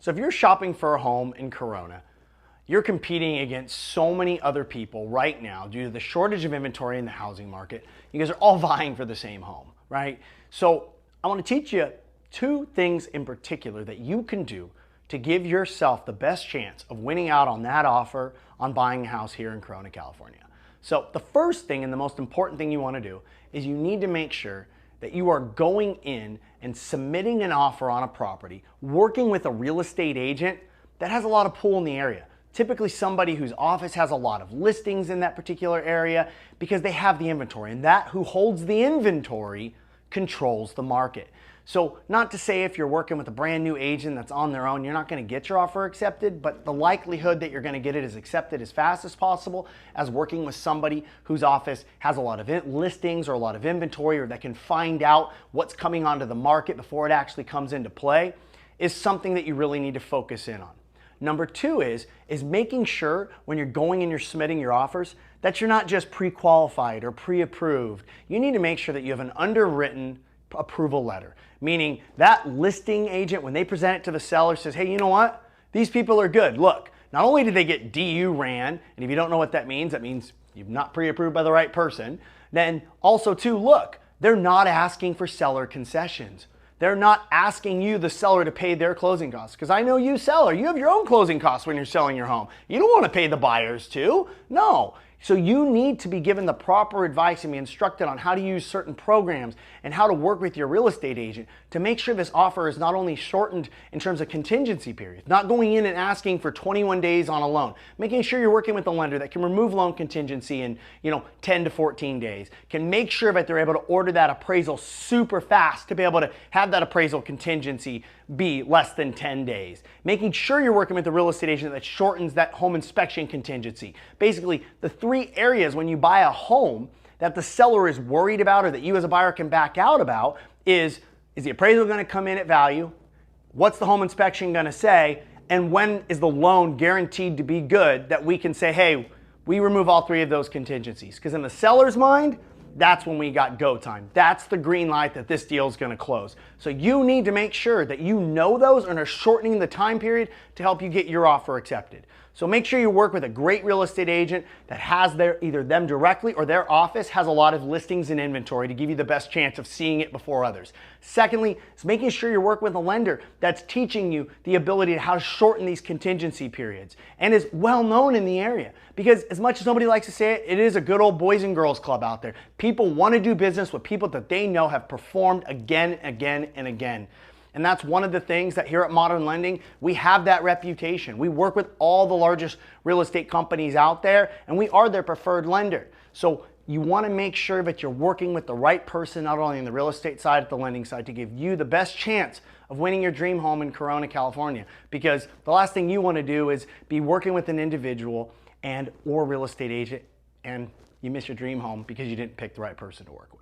So if you're shopping for a home in Corona, you're competing against so many other people right now due to the shortage of inventory in the housing market. You guys are all vying for the same home, right? So I want to teach you two things in particular that you can do to give yourself the best chance of winning out on that offer on buying a house here in Corona, California. So the first thing and the most important thing you want to do is you need to make sure that you are going in and submitting an offer on a property, working with a real estate agent that has a lot of pull in the area. Typically somebody whose office has a lot of listings in that particular area because they have the inventory, and that who holds the inventory controls the market. So not to say if you're working with a brand new agent that's on their own, you're not going to get your offer accepted, but the likelihood that you're going to get it is accepted as fast as possible as working with somebody whose office has a lot of listings or a lot of inventory, or that can find out what's coming onto the market before it actually comes into play, is something that you really need to focus in on. Number two is making sure when you're going and you're submitting your offers that you're not just pre-qualified or pre-approved. You need to make sure that you have an underwritten approval letter, meaning that listing agent, when they present it to the seller, says, hey, you know what? These people are good. Look, not only did they get DU ran, and if you don't know what that means you've not pre-approved by the right person. Then also too, look, they're not asking for seller concessions. They're not asking you, the seller, to pay their closing costs. Because I know you, seller, you have your own closing costs when you're selling your home. You don't want to pay the buyers too. No. So you need to be given the proper advice and be instructed on how to use certain programs and how to work with your real estate agent to make sure this offer is not only shortened in terms of contingency periods, not going in and asking for 21 days on a loan, making sure you're working with a lender that can remove loan contingency in 10 to 14 days, can make sure that they're able to order that appraisal super fast to be able to have that appraisal contingency be less than 10 days. Making sure you're working with a real estate agent that shortens that home inspection contingency. Basically, the three areas when you buy a home that the seller is worried about or that you as a buyer can back out about is the appraisal going to come in at value? What's the home inspection going to say? And when is the loan guaranteed to be good that we can say, hey, we remove all three of those contingencies? Because in the seller's mind, that's when we got go time. That's the green light that this deal is going to close. So you need to make sure that you know those and are shortening the time period to help you get your offer accepted. So make sure you work with a great real estate agent that has either them directly or their office has a lot of listings and inventory to give you the best chance of seeing it before others. Secondly, is making sure you work with a lender that's teaching you the ability to how to shorten these contingency periods and is well known in the area. Because as much as nobody likes to say it, it is a good old boys and girls club out there. People want to do business with people that they know have performed again, again, and again. And that's one of the things that here at Modern Lending, we have that reputation. We work with all the largest real estate companies out there, and we are their preferred lender. So you want to make sure that you're working with the right person, not only on the real estate side, but the lending side, to give you the best chance of winning your dream home in Corona, California. Because the last thing you want to do is be working with an individual or real estate agent, and you miss your dream home because you didn't pick the right person to work with.